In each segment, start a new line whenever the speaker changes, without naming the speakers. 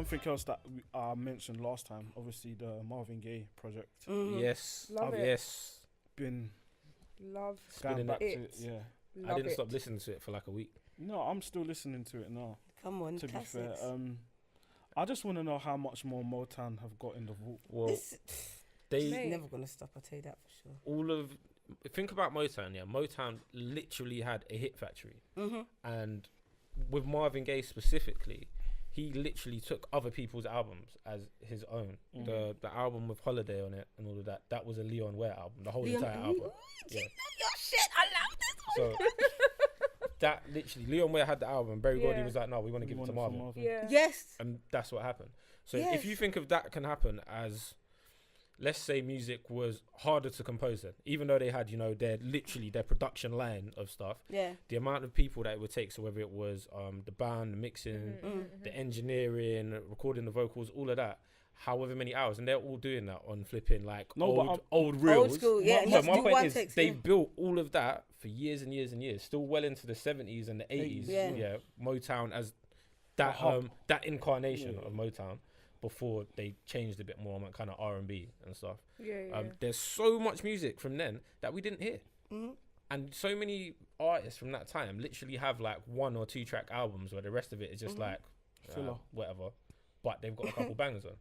something else that I mentioned last time. Obviously, the Marvin Gaye project.
Yes.
Love it.
Yes.
Been
Love
going
Spinning
back
it.
to it. Yeah.
Love
I didn't
it.
stop listening to it for like a week.
No, I'm still listening to it now.
Come on,
To be fair,
classics.
I just want to know how much more Motown have got in the vault.
Well,
This
they
Mate.
never gonna stop. I'll tell you that for sure.
all of think about Motown. Yeah, Motown literally had a hit factory, and with Marvin Gaye specifically, he literally took other people's albums as his own. The album with Holiday on it and all of that. That was a Leon Ware album. The whole entire album.
You
Yeah.
know your shit. I love this one.
So that literally, Leon Ware had the album. Barry Gordy
Yeah.
was like, "No, we want to give it to Marvin,"
Yeah.
Yes.
and that's what happened. So
Yes.
if you think of that can happen as, let's say, music was harder to compose then, even though they had, their production line of stuff,
Yeah.
the amount of people that it would take, so whether it was the band, the mixing, the engineering, recording the vocals, all of that, however many hours, and they're all doing that on flipping like old reels.
Old school, yeah. and
So
just
my
do
point
one
is,
text,
they
yeah.
built all of that for years and years and years, still well into the 70s and the 80s.
Yeah.
Motown as that
hub.
that incarnation of Motown before they changed a bit more on that kind of R&B and stuff.
Yeah.
There's so much music from then that we didn't hear. And so many artists from that time literally have like 1 or 2 track albums where the rest of it is just like
Filler.
whatever, but they've got a couple bangers on.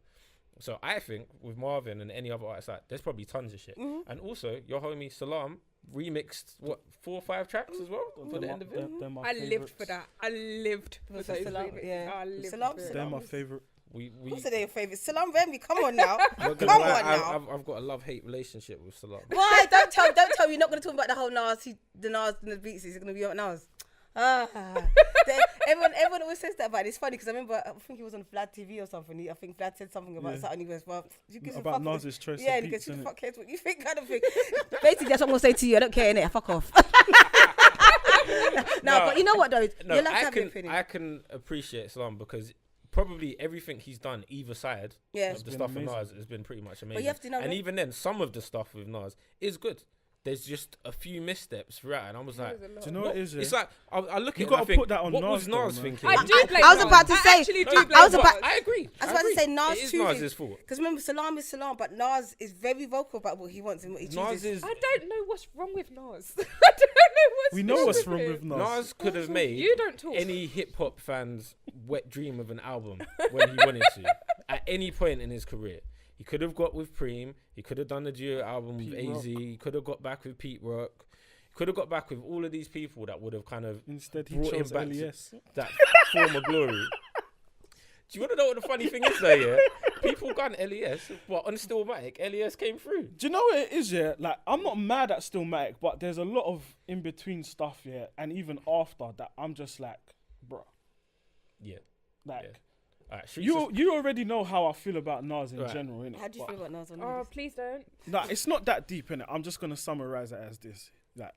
So I think with Marvin and any other artist, like, there's probably tons of shit. And also your homie Salaam remixed 4 or 5 tracks as well for the end of it.
I lived for that. I lived for
Was
those
it Salam?
remixes.
Yeah.
I lived
Salam,
for it.
They're my favorite.
We
What's their favourite? Salaam Remi. Come on now.
we're
Come
gonna
on
lie,
now.
I've got a love-hate relationship with Salaam.
Why? Don't tell me. You're not going to talk about the whole Nas, the Nas and the beats. He's going to be on Nas. Everyone always says that about it. It's funny because I remember, I think he was on Vlad TV or something. I think Vlad said something about something. He goes, well, you give
About
a fuck.
Nas's choice
Yeah,
of
and he goes,
beats,
who the
innit?
fuck cares what you think, kind of thing. Basically, that's what I'm going to say to you. I don't care, innit? Fuck off. No, but you know what, though?
No,
You're allowed to have your opinion.
I can appreciate Salaam because probably everything he's done either side of the stuff with Nas has been pretty much amazing.
you have to know
and
that-
even then, some of the stuff with Nas is good. There's just a few missteps throughout, and I was like,
Do you know what it is?
it's like I look
You
at it and
gotta
I think,
put that on
what
Nas
was
though,
Nas
man.
thinking?
I do blame
I was
Nas.
about to say-
I actually do
I
blame
was about-
Nas.
I agree.
I was about to say Nas
It is
choosing.
Nas's fault.
Because remember, Salam is Salam, but Nas is very vocal about what he wants and what he chooses.
Nas is
I don't know what's wrong with Nas. I don't know what's
We know
wrong
what's
with
wrong
him.
with Nas.
Nas could have made
You don't talk.
any hip hop fan's wet dream of an album when he wanted to at any point in his career. He could have got with Preem. He could have done the duo album with
Pete
AZ. He could have got back with Pete Rock. He could have got back with all of these people that would have kind of
Instead, he
brought him
chose
back
LES.
to that former glory. Do you want to know what the funny thing is though, yeah? People got LES, but on Stillmatic, LES came through.
Do you know what it is, yeah? Like, I'm not mad at Stillmatic, but there's a lot of in-between stuff, yeah, and even after that, I'm just like, bruh.
Yeah.
Like,
Yeah. Alright, Streets
you already know how I feel about Nas in
Right.
general, innit?
How do you
But-
feel about Nas on
Oh,
this?
please don't.
Nah, it's not that deep, innit? I'm just gonna summarize it as this. Like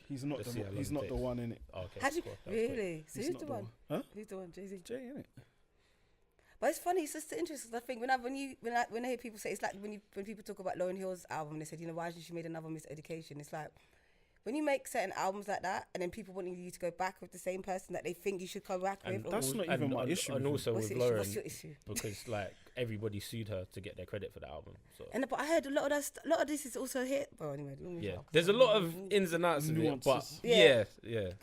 he's not
Let's see how long
he's
it
not
takes.
the one, innit?
Oh, okay.
How do you,
cool. That was quick.
really? So
He's
who's
not
the
the
one?
Huh?
Who's the one? Jay-Z?
Jay, innit?
But it's funny. It's just interesting. I think when I hear people say, it's like when people talk about Lauryn Hill's album, they said, why hasn't she made another Miseducation? It's like, when you make certain albums like that, and then people wanting you to go back with the same person that they think you should go back
And
with.
That's not even my issue
And
with
also
What's
with
your issue?
Lauren,
What's your issue?
because like everybody sued her to get their credit for the album. So
But I heard a lot of this is also hit. Well, anyway, let me
yeah,
talk.
there's a lot of ins and outs of it, but
Nuances.
yeah.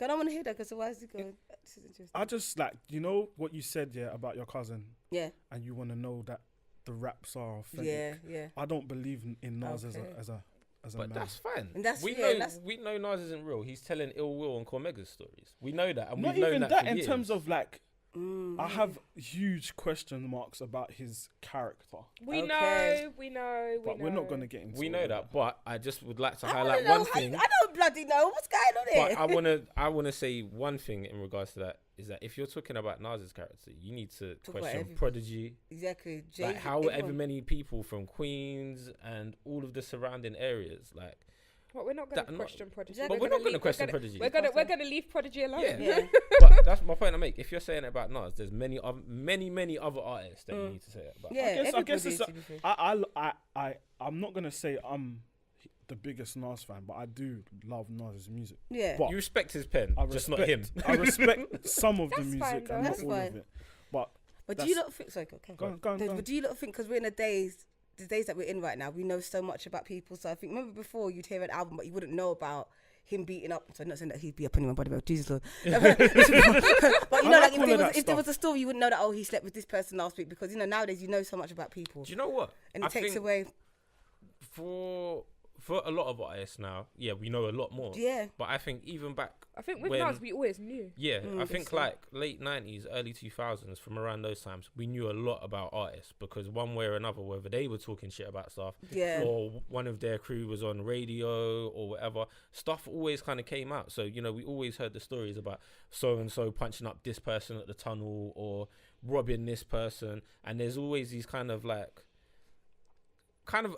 I don't want to hear that because why is it going? This is interesting.
I just like, you know what you said, yeah, about your cousin,
Yeah,
and you want to know that the raps are authentic.
yeah.
I don't believe in Nas
Okay.
as a
But
man.
that's fine.
And that's-
we
yeah,
know
and that's-
we know Nas isn't real. He's telling ill will and Cormega's stories. We know that, and
Not
we've known
even
that
that
for
in
years.
terms of like, I have huge question marks about his character.
We
Okay.
know.
But we're not going to get into
we
all
know
of
that. But I just would like to
I
highlight
wanna know
one thing.
I don't bloody know what's going on here.
But I wanna say one thing in regards to that is that if you're talking about Nas's character, you need to
Talk about
question
everybody.
Prodigy,
Exactly.
like
Jay-Z,
however
everyone.
many people from Queens and all of the surrounding areas, like.
What, we're not going
That-
to
not-
question Prodigy.
Exactly.
But we're not going to question Prodigy.
We're gonna leave Prodigy alone.
Yeah.
Yeah.
But that's my point I make. If you're saying it about Nas, there's many other artists that you need to say it about.
Yeah,
I guess
everybody,
it's
to be fair.
I'm not gonna say I'm the biggest Nas fan, but I do love Nas's music.
Yeah.
But
You respect his pen,
I
just
respect,
not him.
I respect some of the
That's fine,
music
though.
and not
That's
all
fine.
of it. But
But do you not think? Sorry, okay.
Go on.
But do you not think because we're in the days that we're in right now, we know so much about people. So I think remember before you'd hear an album, but you wouldn't know about him beating up. So I'm not saying that he'd beat up anyone, by the way. Jesus Lord. But you know, like if there was a story, you wouldn't know that. Oh, he slept with this person last week because nowadays you know so much about people.
Do you know what?
And it takes away.
For a lot of artists now, yeah, we know a lot more.
Yeah.
But I think even back,
I think with Nas, we always knew.
yeah, I think
so.
like late 90s, early 2000s, from around those times, we knew a lot about artists because one way or another, whether they were talking shit about stuff,
Yeah.
or one of their crew was on radio or whatever, stuff always kind of came out. So, we always heard the stories about so-and-so punching up this person at the tunnel or robbing this person. And there's always these kind of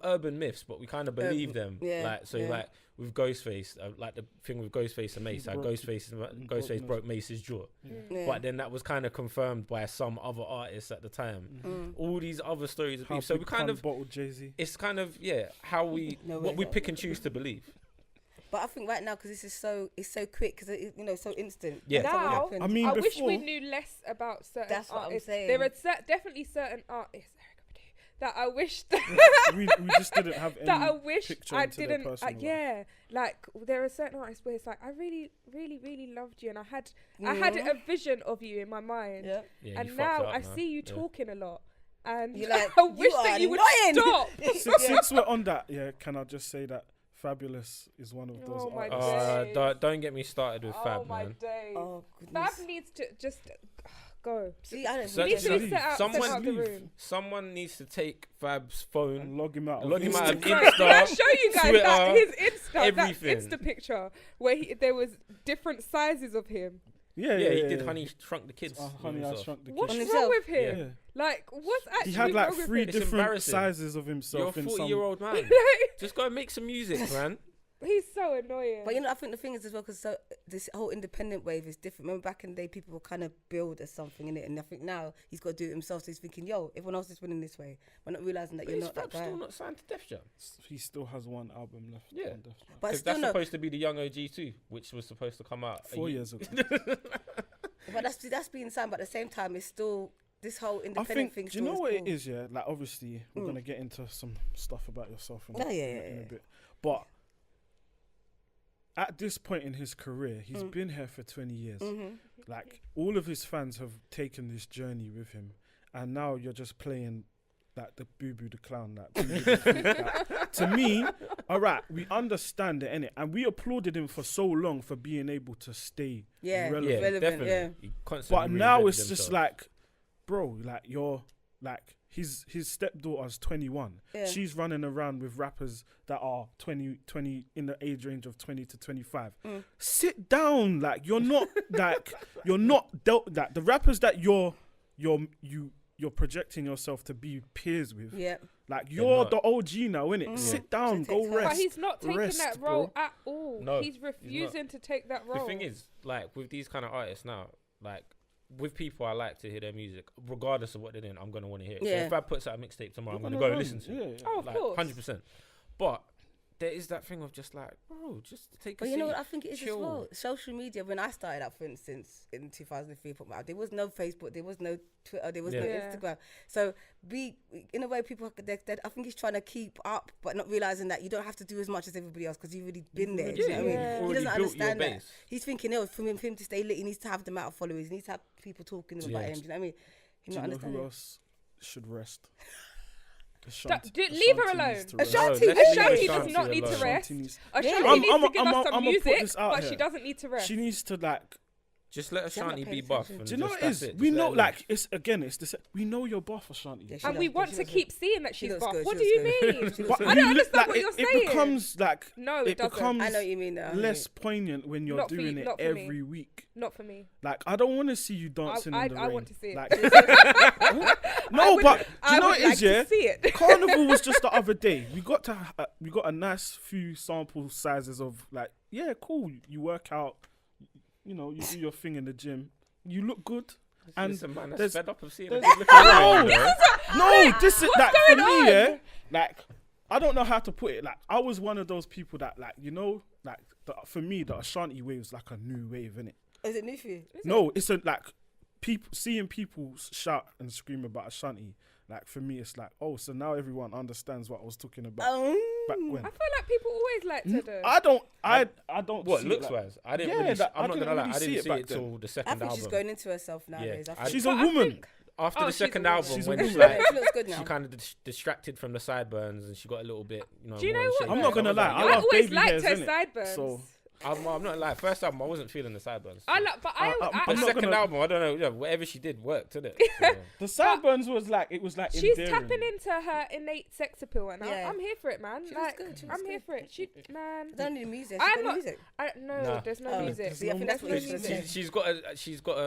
urban myths, but we kind of believe them.
Yeah,
Like with Ghostface, like the thing with Ghostface and Mace, like Ghostface broke Mace's jaw.
Yeah.
But then that was kind of confirmed by some other artists at the time. All these other stories of
How
beef. So
Big
we kind
Pun
of,
bottled Jay-Z.
it's kind of, how we,
No,
what we
no.
pick and choose to believe.
But I think right now because this is so quick because so instant.
Yeah.
That's what
Now,
happened.
I mean,
I wish
before-
we knew less about certain
That's what I'm
artists.
saying.
There are definitely certain artists that I wish
we just didn't have any
that I wish
picture
I
into their
didn't.
personal life.
Yeah, like there are certain artists where it's like I really, really, really loved you, and I had a vision of you in my mind,
Yeah.
Yeah, you
and
fucked
now
up
I
now.
see you
Yeah.
talking a lot, and
You're like,
I wish
you
that
are
you would
annoying.
stop.
Since we're on that, can I just say that Fabulous is one of those
Oh my
artists.
days.
Don't get me started with
Oh
Fab,
my
man.
days.
Oh goodness.
Fab needs to just go.
See, I don't
So-
He needs to be
leave.
set out
Someone
of the
leave.
room.
Someone needs to take Fab's phone,
And log him out.
log him out of
Instagram.
Can I
Insta,
show you guys
Twitter,
that his Insta,
everything.
that Insta picture where there was different sizes of him?
Yeah,
he did Honey Shrunk the Kids. with
Honey, I
himself.
Shrunk the
What's
Kids.
On
wrong
himself?
with him?
Yeah.
Like, what's actually
He had like
wrong with
3
him?
It's
different
embarrassing.
sizes of
You're a
himself in some.
40-year-old man. Just go and make some music, man.
He's so annoying.
But I think the thing is as well because this whole independent wave is different. Remember back in the day, people were kind of billed as something in it, and I think now he's got to do it himself. So he's thinking, yo, everyone else is winning this way, but not realizing that
But
you're
is
not that
Fab
guy.
still not signed to Def Jam?
He still has one album left.
Yeah.
on Def Jam.
But
Because
still
that's
no.
supposed to be the Young OG too, which was supposed to come out
4 years ago.
But that's being signed. But at the same time, it's still this whole
I
independent
think.
thing.
Do you know
still
what
is
it
cool.
is? Yeah, like obviously we're gonna get into some stuff about yourself in,
Oh, yeah,
in
yeah.
a bit, but at this point in his career, he's been here for 20 years. Like all of his fans have taken this journey with him, and now you're just playing like the Boo Boo the Clown. Like, Boo Boo the Freak, like, to me, all right, we understand it, innit? And we applauded him for so long for being able to stay
Yeah,
relevant.
Yeah,
relevant,
definitely.
yeah.
He constantly
But now
reinvented
it's just
himself.
like, bro, like you're like his stepdaughter's 21.
Yeah.
She's running around with rappers that are 20 in the age range of 20 to 25. Sit down, like you're not like that. The rappers that you're projecting yourself to be peers with.
Yeah.
Like you're
not.
the OG now, innit? Sit down,
So it
go
takes
rest.
But he's not taking
Rest,
that
bro.
role at all.
No,
he's
he's not.
refusing to take that role.
The thing is, like with these kind of artists now, like with people I like to hear their music, regardless of what they're doing, I'm gonna want to hear it.
Yeah.
So if I put out a mixtape tomorrow, I'm
You're
gonna
gonna
go
run.
listen to it.
Yeah.
Oh, of
Like
course.
100%. But there is that thing of just like, bro, just take a
But
seat.
you know what I think it is
chill.
as well? Social media, when I started out, for instance, in 2003, there was no Facebook, there was no Twitter, there was no
Yeah.
Instagram. So in a way, people, I think he's trying to keep up, but not realizing that you don't have to do as much as everybody else because you've already been there. Do you know what I mean?
Yeah.
He
Already
doesn't
built your
understand that.
base.
He's thinking, for him to stay lit, he needs to have the amount of followers, he needs to have people talking about him. Do you know what I mean? He's
Do
not
you know who
understanding.
else should rest?
Leave her
Ashanti
alone.
needs to rest.
Ashanti-
No, let's leave
Ashanti does
Ashanti
not need to
alone.
rest.
Ashanti needs-
Ashanti
Really?
needs to give us some
I'ma put
music,
this out
but
here.
she doesn't need to rest.
She needs to like.
Just let
See, I'm not
Ashanti be
paying
buff.
attention.
And
Do you know
just
what it
that's
is?
it.
We
Just
know,
let her
like it's again, it's this. We know you're buff, Ashanti.
Yeah, she
and
does
we
good,
want
she
to
does
keep
good.
seeing that
She
she's
looks
buff.
good,
What
she
do you
looks good.
mean?
She looks
But
good.
I
you
don't
look
understand
like
what you're
it
saying.
becomes like
No, it doesn't.
becomes
I know what you mean now.
less poignant when you're
Not for
doing
you-
it
not for me.
every week.
Not for me.
Like I don't want to see you dancing in the
I
rain.
want to see it.
Like,
I
no,
would-
but do
I
you know
would
what it
like
is?
to
Yeah,
see it.
Carnival was just the other day. We got a nice few sample sizes of like, yeah, cool. You work out, you know, you do your thing in the gym. You look good. And
Listen, man, that's
there's-
fed up of seeing
there's-
it. Look around,
No,
bro.
this is
What's
like for
going
me,
on?
yeah. Like I don't know how to put it. Like I was one of those people that, like, you know, like for me, the Ashanti wave is like a new wave, innit?
Is it new for you?
No, it's a like seeing people shout and scream about Ashanti, like for me, it's like, oh, so now everyone understands what I was talking about back when.
I feel like people always like to do.
I don't.
What
see it
looks
like,
wise? I didn't.
Yeah,
really,
that- I
I'm not
didn't
gonna lie.
really
I didn't
see it
see
back
it till the
I
second
think
album.
she's going into herself nowadays.
Yeah,
I think
she's
But
a
I
woman.
think-
After
Oh,
the
she's a
second
woman.
album,
She's a
when
woman.
she like
she looks good now.
she kind of distracted from the sideburns and she got a little bit, you know.
Do you
more
know
in
what,
shape.
I'm not gonna lie,
I
I love
always
baby
liked
hairs,
her
innit?
sideburns.
So
I'm not like first album I wasn't feeling the sideburns.
I like, but
I'm
The
not
second
gonna-
album, I don't know. Yeah, whatever she did worked, didn't it? So,
the sideburns was like
she's
endearing.
tapping into her innate sex appeal, and
Yeah.
I'm here for it, man.
She was
like,
good, she was
I'm here
good.
for it. Man,
I don't need music.
I'm
She's got
not-
music.
no,
Nah.
there's no
Oh,
music.
see, I think that's what
There's
she
no
was
music.
saying.
she's got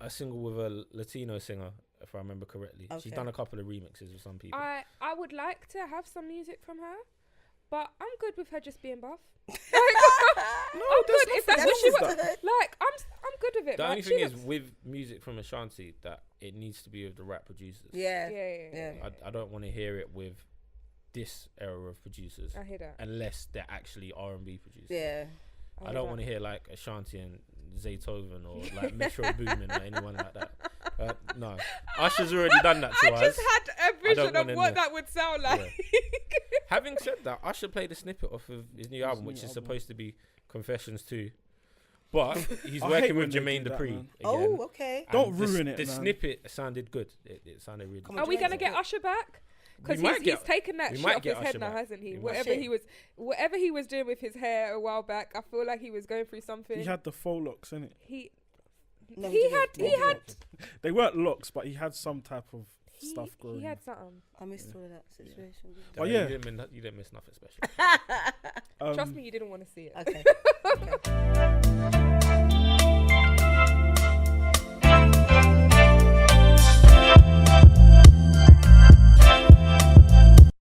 a single with a Latino singer, if I remember correctly. She's
Okay.
done a couple of remixes with some people.
I would like to have some music from her, but I'm good with her just being buff.
No,
I'm
there's
good if
nothing
that's what she
wrong
wants.
with that.
Like, I'm good with it.
The
like,
only
she
thing is
looks-
with music from Ashanti that it needs to be with the rap producers.
Yeah.
yeah.
I don't want to hear it with this era of producers
I hear that.
unless they're actually R&B producers.
Yeah.
I don't want to hear like Ashanti and Zaytoven or like Metro Boomin or anyone like that. No, Usher's already done that to
I
us.
just had a vision of
want
what
any-
that would sound like.
Having said that, Usher played a snippet off of his new album, which
new
is
album.
supposed to be Confessions 2. But he's
I
working
hate
with
when they
Jermaine
do that,
Dupri
man.
again.
Oh, okay.
And
Don't
the
ruin it,
The
man.
snippet sounded good. It sounded really
Come
good.
on,
Are we
Jermaine
gonna get
Dupri.
Usher back? Because
We might
he's
get-
taken that
we
shit
might
off
get
his head
Usher
now,
back.
hasn't he?
We might.
Whatever he was doing with his hair a while back, I feel like he was going through something.
He had the faux locks, innit?
No,
he
didn't.
had
They weren't locks, but he had some type of stuff growing.
he had something.
I missed all of that situation.
Oh, yeah.
You didn't miss nothing special.
Trust me, you didn't want to see it.
Okay. Okay.